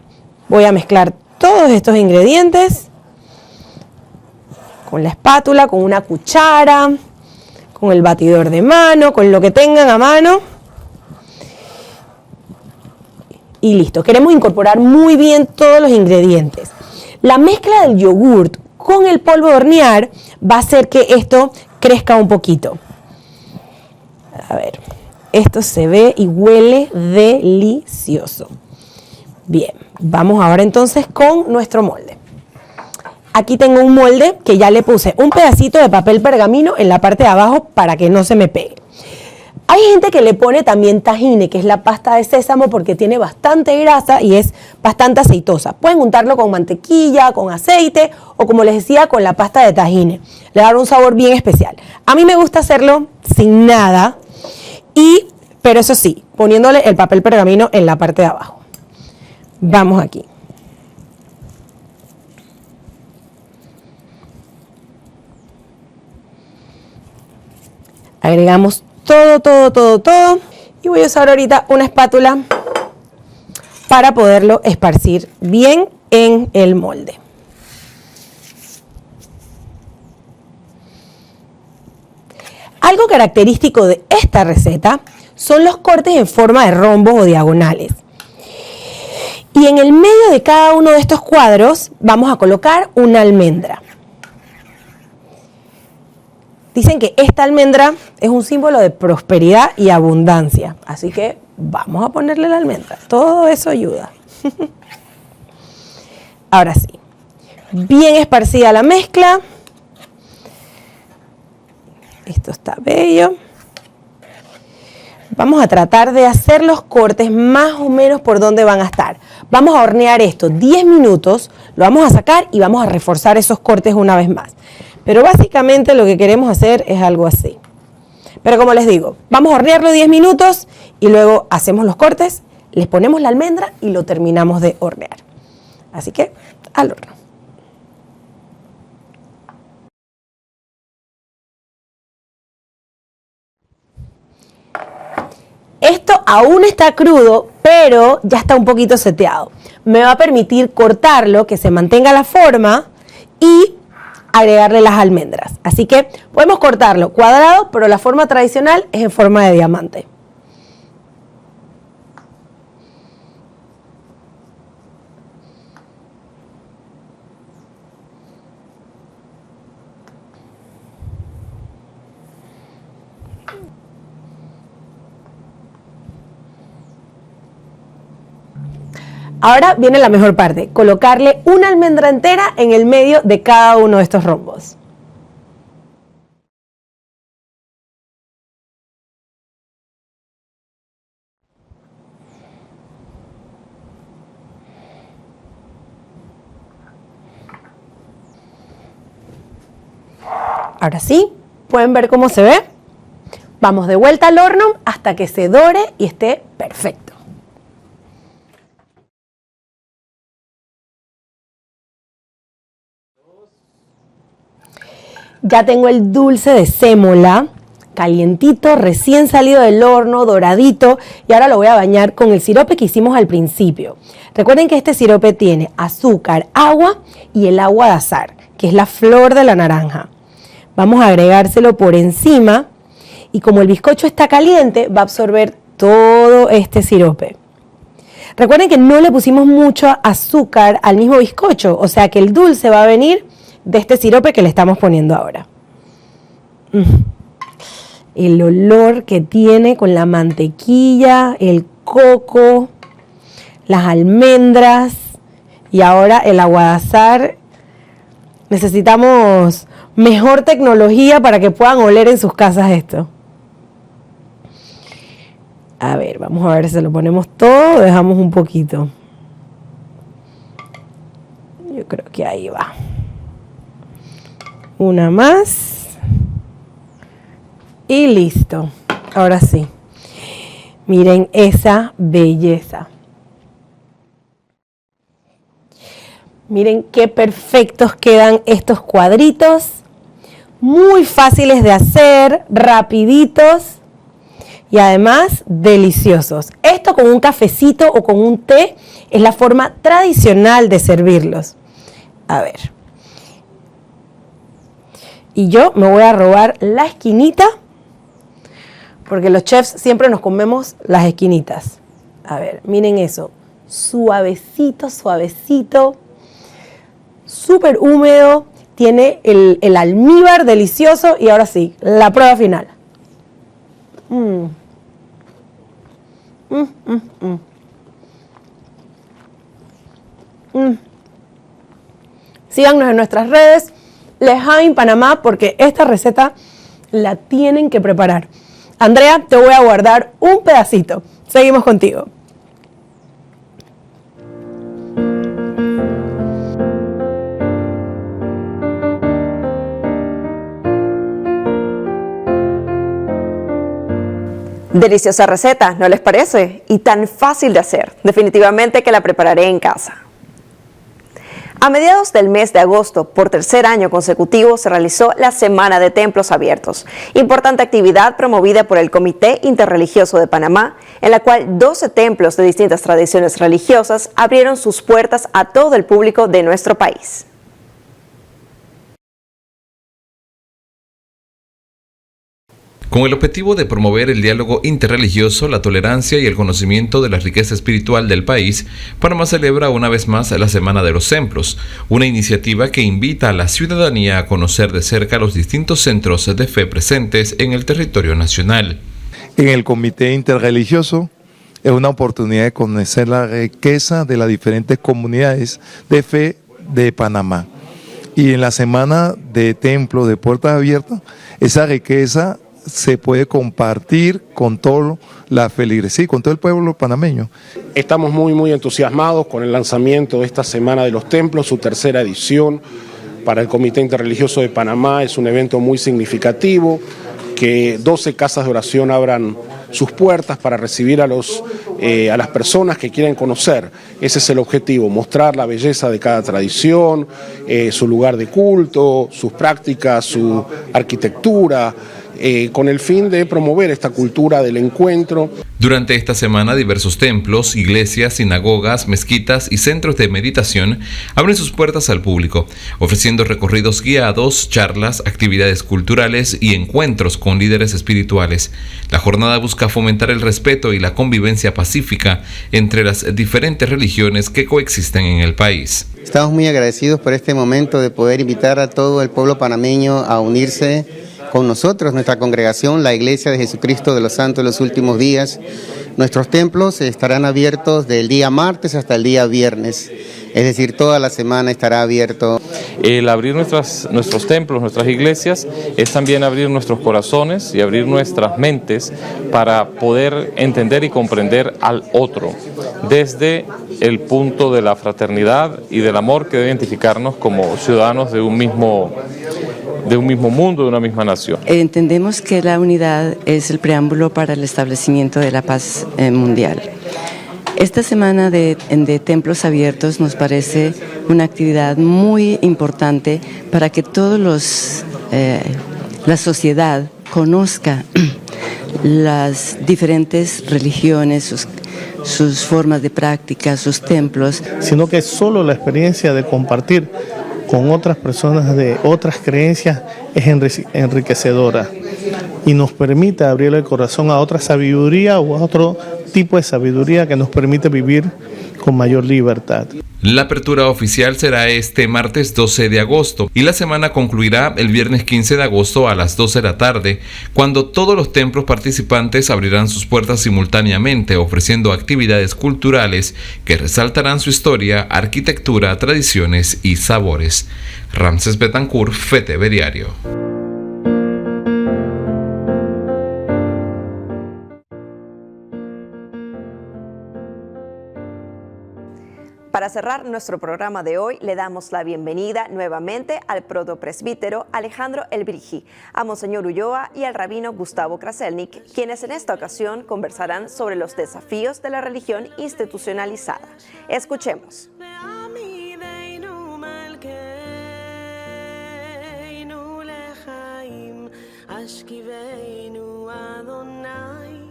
Voy a mezclar todos estos ingredientes con la espátula, con una cuchara, con el batidor de mano, con lo que tengan a mano. Y listo. Queremos incorporar muy bien todos los ingredientes. La mezcla del yogurt con el polvo de hornear va a hacer que esto crezca un poquito. A ver, esto se ve y huele delicioso. Bien, vamos ahora entonces con nuestro molde. Aquí tengo un molde que ya le puse un pedacito de papel pergamino en la parte de abajo para que no se me pegue. Hay gente que le pone también tahine, que es la pasta de sésamo, porque tiene bastante grasa y es bastante aceitosa. Pueden untarlo con mantequilla, con aceite o, como les decía, con la pasta de tahine. Le da un sabor bien especial. A mí me gusta hacerlo sin nada, pero eso sí, poniéndole el papel pergamino en la parte de abajo. Vamos aquí. Agregamos todo. Y voy a usar ahorita una espátula para poderlo esparcir bien en el molde. Algo característico de esta receta son los cortes en forma de rombos o diagonales. Y en el medio de cada uno de estos cuadros vamos a colocar una almendra. Dicen que esta almendra es un símbolo de prosperidad y abundancia. Así que vamos a ponerle la almendra. Todo eso ayuda. Ahora sí. Bien esparcida la mezcla. Esto está bello. Vamos a tratar de hacer los cortes más o menos por donde van a estar. Vamos a hornear esto 10 minutos. Lo vamos a sacar y vamos a reforzar esos cortes una vez más. Pero básicamente lo que queremos hacer es algo así. Pero como les digo, vamos a hornearlo 10 minutos y luego hacemos los cortes, les ponemos la almendra y lo terminamos de hornear. Así que al horno. Esto aún está crudo, pero ya está un poquito seteado. Me va a permitir cortarlo, que se mantenga la forma y agregarle las almendras. Así que podemos cortarlo cuadrado, pero la forma tradicional es en forma de diamante. Ahora viene la mejor parte, colocarle una almendra entera en el medio de cada uno de estos rombos. Ahora sí, ¿pueden ver cómo se ve? Vamos de vuelta al horno hasta que se dore y esté perfecto. Ya tengo el dulce de sémola, calientito, recién salido del horno, doradito, y ahora lo voy a bañar con el sirope que hicimos al principio. Recuerden que este sirope tiene azúcar, agua y el agua de azahar, que es la flor de la naranja. Vamos a agregárselo por encima y como el bizcocho está caliente, va a absorber todo este sirope. Recuerden que no le pusimos mucho azúcar al mismo bizcocho, o sea que el dulce va a venir de este sirope que le estamos poniendo ahora. El olor que tiene con la mantequilla, el coco, las almendras y ahora el agua de azahar. Necesitamos mejor tecnología para que puedan oler en sus casas esto. A ver, vamos a ver si lo ponemos todo o dejamos un poquito. Yo creo que ahí va. Una más. Y listo. Ahora sí. Miren esa belleza. Miren qué perfectos quedan estos cuadritos. Muy fáciles de hacer, rapiditos. Y además deliciosos. Esto con un cafecito o con un té es la forma tradicional de servirlos. A ver. Y yo me voy a robar la esquinita, porque los chefs siempre nos comemos las esquinitas. A ver, miren eso. Suavecito, suavecito. Súper húmedo. Tiene el almíbar delicioso. Y ahora sí, la prueba final. Síganos en nuestras redes, L'Haim Panamá, porque esta receta la tienen que preparar. Andrea, te voy a guardar un pedacito. Seguimos contigo. Deliciosa receta, ¿no les parece? Y tan fácil de hacer. Definitivamente que la prepararé en casa. A mediados del mes de agosto, por tercer año consecutivo, se realizó la Semana de Templos Abiertos, importante actividad promovida por el Comité Interreligioso de Panamá, en la cual 12 templos de distintas tradiciones religiosas abrieron sus puertas a todo el público de nuestro país. Con el objetivo de promover el diálogo interreligioso, la tolerancia y el conocimiento de la riqueza espiritual del país, Panamá celebra una vez más la Semana de los Templos, una iniciativa que invita a la ciudadanía a conocer de cerca los distintos centros de fe presentes en el territorio nacional. En el Comité Interreligioso es una oportunidad de conocer la riqueza de las diferentes comunidades de fe de Panamá. Y en la Semana de Templos de Puertas Abiertas, esa riqueza se puede compartir con toda la feligresía, con todo el pueblo panameño. Estamos muy entusiasmados con el lanzamiento de esta Semana de los Templos, su tercera edición. Para el Comité Interreligioso de Panamá es un evento muy significativo, que 12 casas de oración abran sus puertas para recibir a las personas que quieren conocer. Ese es el objetivo, mostrar la belleza de cada tradición, su lugar de culto, sus prácticas, su arquitectura, con el fin de promover esta cultura del encuentro. Durante esta semana, diversos templos, iglesias, sinagogas, mezquitas y centros de meditación abren sus puertas al público, ofreciendo recorridos guiados, charlas, actividades culturales y encuentros con líderes espirituales. La jornada busca fomentar el respeto y la convivencia pacífica entre las diferentes religiones que coexisten en el país. Estamos muy agradecidos por este momento de poder invitar a todo el pueblo panameño a unirse con nosotros, nuestra congregación, la Iglesia de Jesucristo de los Santos de los Últimos Días. Nuestros templos estarán abiertos del día martes hasta el día viernes, es decir, toda la semana estará abierto. El abrir nuestros templos, nuestras iglesias, es también abrir nuestros corazones y abrir nuestras mentes para poder entender y comprender al otro, desde el punto de la fraternidad y del amor que debe identificarnos como ciudadanos de un mismo mundo, de una misma nación. Entendemos que la unidad es el preámbulo para el establecimiento de la paz mundial. Esta semana de templos abiertos nos parece una actividad muy importante para que la sociedad conozca las diferentes religiones, sus formas de práctica, sus templos. Sino que solo la experiencia de compartir con otras personas de otras creencias es enriquecedora y nos permite abrir el corazón a otra sabiduría o a otro tipo de sabiduría que nos permite vivir con mayor libertad. La apertura oficial será este martes 12 de agosto y la semana concluirá el viernes 15 de agosto a las 12 de la tarde, cuando todos los templos participantes abrirán sus puertas simultáneamente, ofreciendo actividades culturales que resaltarán su historia, arquitectura, tradiciones y sabores. Ramses Betancourt, FETV Diario. Para cerrar nuestro programa de hoy, le damos la bienvenida nuevamente al protopresbítero Alejandro Elbrigi, a Monseñor Ulloa y al rabino Gustavo Kraselnik, quienes en esta ocasión conversarán sobre los desafíos de la religión institucionalizada. Escuchemos.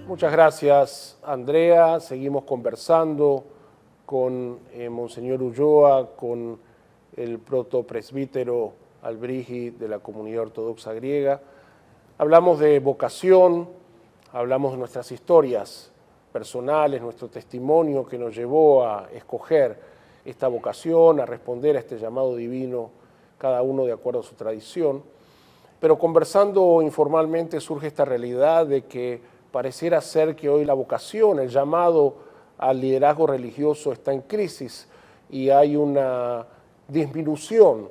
Muchas gracias, Andrea. Seguimos conversando con Monseñor Ulloa, con el protopresbítero Elbrigi de la Comunidad Ortodoxa Griega. Hablamos de vocación, hablamos de nuestras historias personales, nuestro testimonio que nos llevó a escoger esta vocación, a responder a este llamado divino, cada uno de acuerdo a su tradición. Pero conversando informalmente surge esta realidad de que pareciera ser que hoy la vocación, el llamado al liderazgo religioso está en crisis y hay una disminución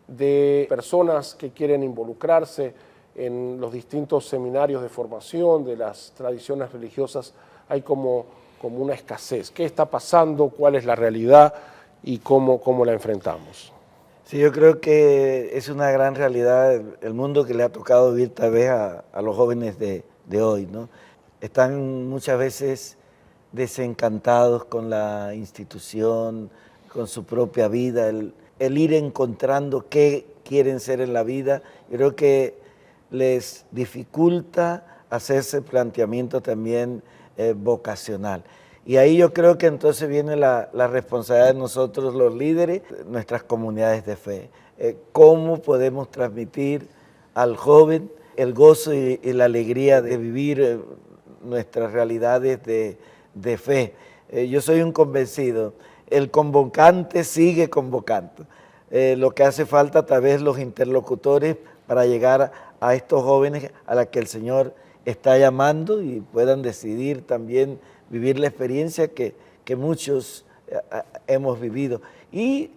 de personas que quieren involucrarse en los distintos seminarios de formación de las tradiciones religiosas. Hay como una escasez. ¿Qué está pasando? ¿Cuál es la realidad? ¿Y cómo la enfrentamos? Sí, yo creo que es una gran realidad el mundo que le ha tocado vivir tal vez a los jóvenes de hoy, ¿no? Están muchas veces desencantados con la institución, con su propia vida, el ir encontrando qué quieren ser en la vida. Yo creo que les dificulta hacerse planteamiento también vocacional. Y ahí yo creo que entonces viene la responsabilidad de nosotros los líderes, nuestras comunidades de fe. ¿Cómo podemos transmitir al joven el gozo y la alegría de vivir nuestras realidades de fe? Yo soy un convencido, el convocante sigue convocando. Lo que hace falta tal vez los interlocutores para llegar a estos jóvenes a los que el Señor está llamando y puedan decidir también vivir la experiencia que muchos hemos vivido. Y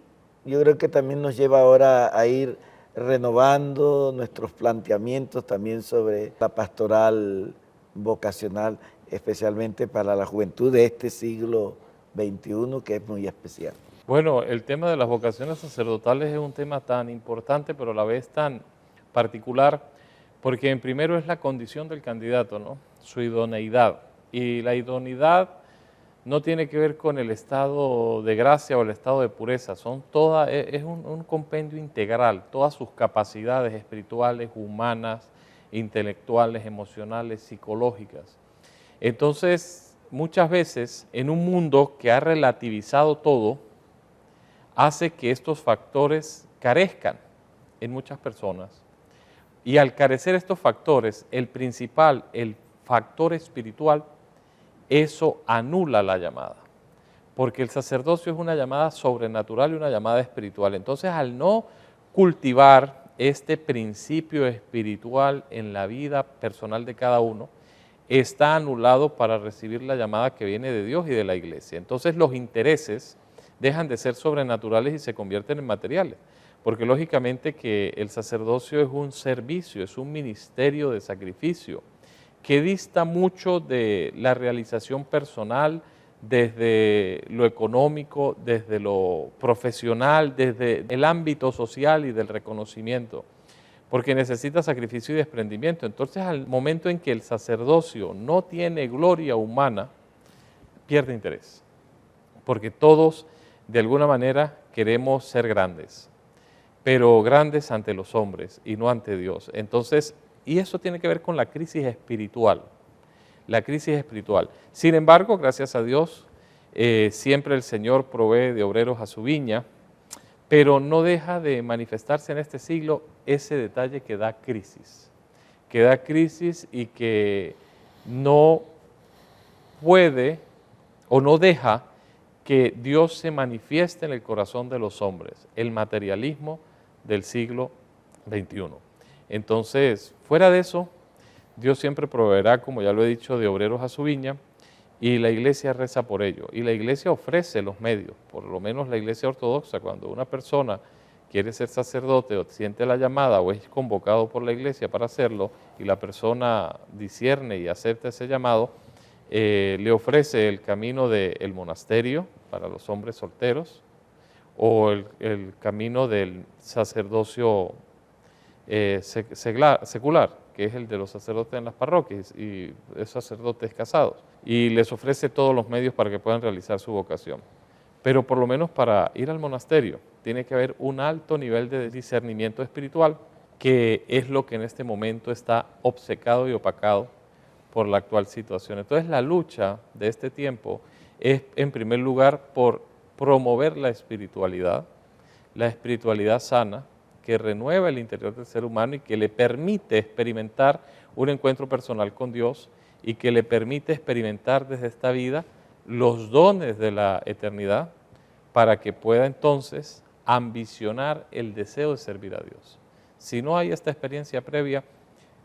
yo creo que también nos lleva ahora a ir renovando nuestros planteamientos también sobre la pastoral vocacional, especialmente para la juventud de este siglo XXI, que es muy especial. Bueno, el tema de las vocaciones sacerdotales es un tema tan importante, pero a la vez tan particular, porque en primero es la condición del candidato, ¿no? Su idoneidad. Y la idoneidad no tiene que ver con el estado de gracia o el estado de pureza, es un compendio integral, todas sus capacidades espirituales, humanas, intelectuales, emocionales, psicológicas. Entonces, muchas veces, en un mundo que ha relativizado todo, hace que estos factores carezcan en muchas personas. Y al carecer estos factores, el principal, el factor espiritual, eso anula la llamada. Porque el sacerdocio es una llamada sobrenatural y una llamada espiritual. Entonces, al no cultivar este principio espiritual en la vida personal de cada uno, está anulado para recibir la llamada que viene de Dios y de la Iglesia. Entonces los intereses dejan de ser sobrenaturales y se convierten en materiales, porque lógicamente que el sacerdocio es un servicio, es un ministerio de sacrificio, que dista mucho de la realización personal, desde lo económico, desde lo profesional, desde el ámbito social y del reconocimiento, porque necesita sacrificio y desprendimiento. Entonces, al momento en que el sacerdocio no tiene gloria humana, pierde interés, porque todos, de alguna manera, queremos ser grandes, pero grandes ante los hombres y no ante Dios. Entonces, y eso tiene que ver con la crisis espiritual, la crisis espiritual. Sin embargo, gracias a Dios, siempre el Señor provee de obreros a su viña, pero no deja de manifestarse en este siglo ese detalle que da crisis y que no puede o no deja que Dios se manifieste en el corazón de los hombres, el materialismo del siglo XXI. Entonces, fuera de eso, Dios siempre proveerá, como ya lo he dicho, de obreros a su viña, y la iglesia reza por ello. Y la iglesia ofrece los medios, por lo menos la iglesia ortodoxa, cuando una persona quiere ser sacerdote o siente la llamada o es convocado por la iglesia para hacerlo, y la persona discierne y acepta ese llamado, le ofrece el camino del monasterio para los hombres solteros, o el camino del sacerdocio secular, que es el de los sacerdotes en las parroquias y sacerdotes casados, y les ofrece todos los medios para que puedan realizar su vocación. Pero por lo menos para ir al monasterio tiene que haber un alto nivel de discernimiento espiritual, que es lo que en este momento está obcecado y opacado por la actual situación. Entonces la lucha de este tiempo es en primer lugar por promover la espiritualidad sana, que renueva el interior del ser humano y que le permite experimentar un encuentro personal con Dios y que le permite experimentar desde esta vida los dones de la eternidad, para que pueda entonces ambicionar el deseo de servir a Dios. Si no hay esta experiencia previa,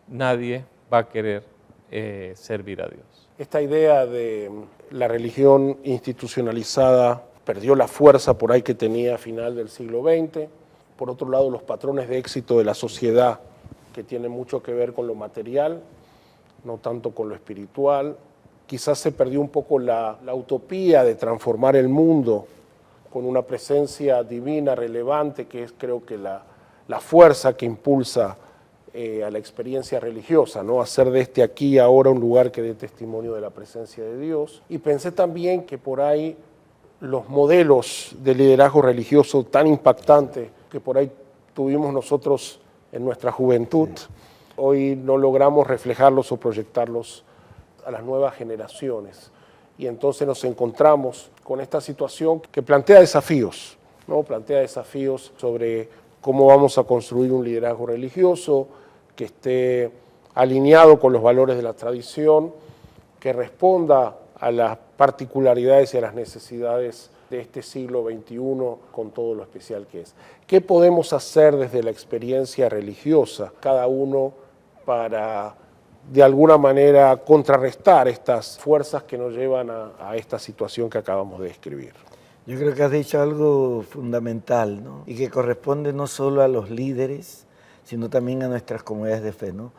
nadie va a querer servir a Dios. Esta idea de la religión institucionalizada perdió la fuerza por ahí que tenía a final del siglo XX. Por otro lado, los patrones de éxito de la sociedad, que tienen mucho que ver con lo material, no tanto con lo espiritual. Quizás se perdió un poco la utopía de transformar el mundo con una presencia divina relevante, que es, creo que, la fuerza que impulsa a la experiencia religiosa, ¿no? Hacer de este aquí y ahora un lugar que dé testimonio de la presencia de Dios. Y pensé también que por ahí los modelos de liderazgo religioso tan impactantes que por ahí tuvimos nosotros en nuestra juventud, hoy no logramos reflejarlos o proyectarlos a las nuevas generaciones. Y entonces nos encontramos con esta situación que plantea desafíos, ¿no? Plantea desafíos sobre cómo vamos a construir un liderazgo religioso que esté alineado con los valores de la tradición, que responda a las particularidades y a las necesidades de este siglo XXI con todo lo especial que es. ¿Qué podemos hacer desde la experiencia religiosa, cada uno, para de alguna manera contrarrestar estas fuerzas que nos llevan a esta situación que acabamos de describir? Yo creo que has dicho algo fundamental, ¿no? Y que corresponde no solo a los líderes, sino también a nuestras comunidades de fe, ¿no?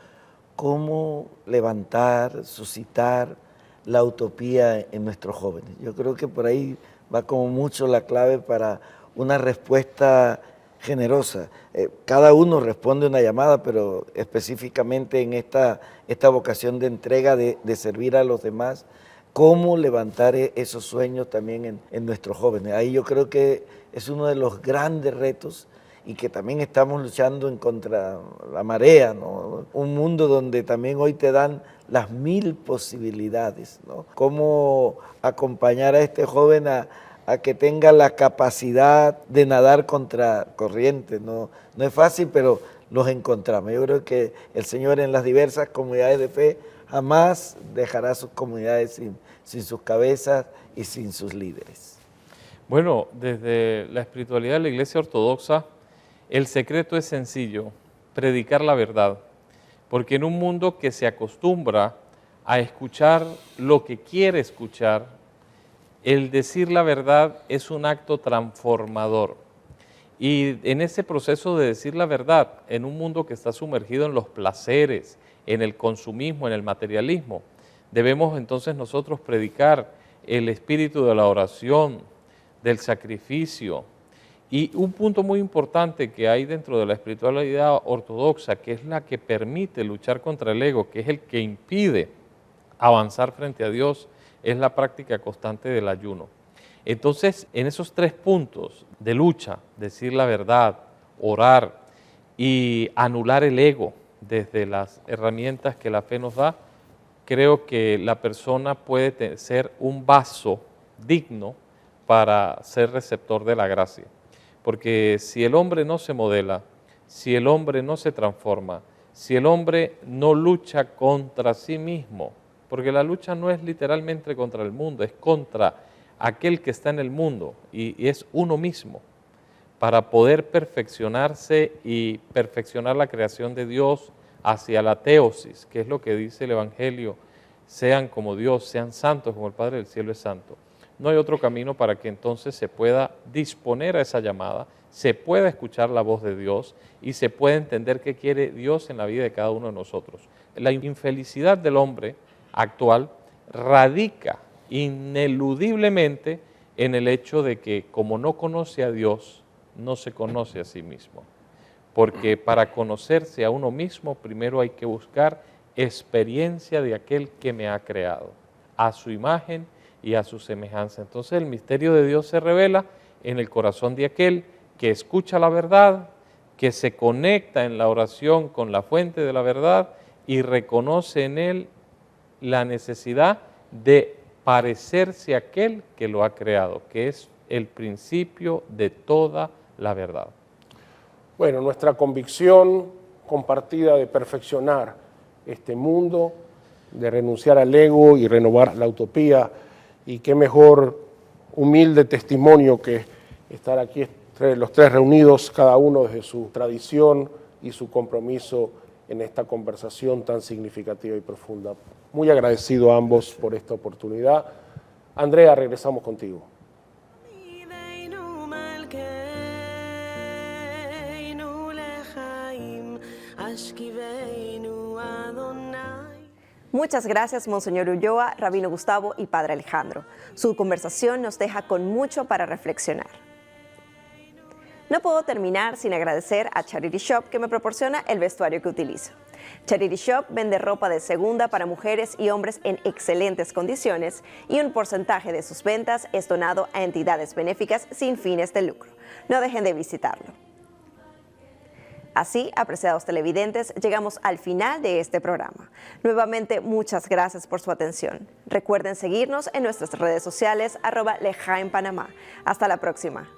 Cómo levantar, suscitar la utopía en nuestros jóvenes. Yo creo que por ahí va como mucho la clave para una respuesta generosa. Cada uno responde una llamada, pero específicamente en esta vocación de entrega, de servir a los demás, cómo levantar esos sueños también en nuestros jóvenes. Ahí yo creo que es uno de los grandes retos, y que también estamos luchando en contra la marea, ¿no? Un mundo donde también hoy te dan las 1000 posibilidades, ¿no? Cómo acompañar a este joven a que tenga la capacidad de nadar contra corriente. No es fácil, pero los encontramos. Yo creo que el Señor en las diversas comunidades de fe jamás dejará sus comunidades sin sus cabezas y sin sus líderes. Bueno, desde la espiritualidad de la Iglesia Ortodoxa, el secreto es sencillo: predicar la verdad. Porque en un mundo que se acostumbra a escuchar lo que quiere escuchar, el decir la verdad es un acto transformador. Y en ese proceso de decir la verdad, en un mundo que está sumergido en los placeres, en el consumismo, en el materialismo, debemos entonces nosotros predicar el espíritu de la oración, del sacrificio. Y un punto muy importante que hay dentro de la espiritualidad ortodoxa, que es la que permite luchar contra el ego, que es el que impide avanzar frente a Dios, es la práctica constante del ayuno. Entonces, en esos 3 puntos de lucha, decir la verdad, orar y anular el ego desde las herramientas que la fe nos da, creo que la persona puede ser un vaso digno para ser receptor de la gracia. porque si el hombre no se modela, si el hombre no se transforma, si el hombre no lucha contra sí mismo, porque la lucha no es literalmente contra el mundo, es contra aquel que está en el mundo y es uno mismo, para poder perfeccionarse y perfeccionar la creación de Dios hacia la teosis, que es lo que dice el Evangelio, sean como Dios, sean santos como el Padre del cielo es santo. No hay otro camino para que entonces se pueda disponer a esa llamada, se pueda escuchar la voz de Dios y se pueda entender qué quiere Dios en la vida de cada uno de nosotros. La infelicidad del hombre actual radica ineludiblemente en el hecho de que como no conoce a Dios, no se conoce a sí mismo. Porque para conocerse a uno mismo, primero hay que buscar experiencia de aquel que me ha creado, a su imagen y a su semejanza. Entonces el misterio de Dios se revela en el corazón de aquel que escucha la verdad, que se conecta en la oración con la fuente de la verdad y reconoce en él la necesidad de parecerse a aquel que lo ha creado, que es el principio de toda la verdad. Bueno, nuestra convicción compartida de perfeccionar este mundo, de renunciar al ego y renovar la utopía, y qué mejor humilde testimonio que estar aquí los tres reunidos, cada uno desde su tradición y su compromiso en esta conversación tan significativa y profunda. Muy agradecido a ambos por esta oportunidad. Andrea, regresamos contigo. Muchas gracias, Monseñor Ulloa, Rabino Gustavo y Padre Alejandro. Su conversación nos deja con mucho para reflexionar. No puedo terminar sin agradecer a Charity Shop, que me proporciona el vestuario que utilizo. Charity Shop vende ropa de segunda para mujeres y hombres en excelentes condiciones y un porcentaje de sus ventas es donado a entidades benéficas sin fines de lucro. No dejen de visitarlo. Así, apreciados televidentes, llegamos al final de este programa. Nuevamente, muchas gracias por su atención. Recuerden seguirnos en nuestras redes sociales @LeJaimPanamá. Hasta la próxima.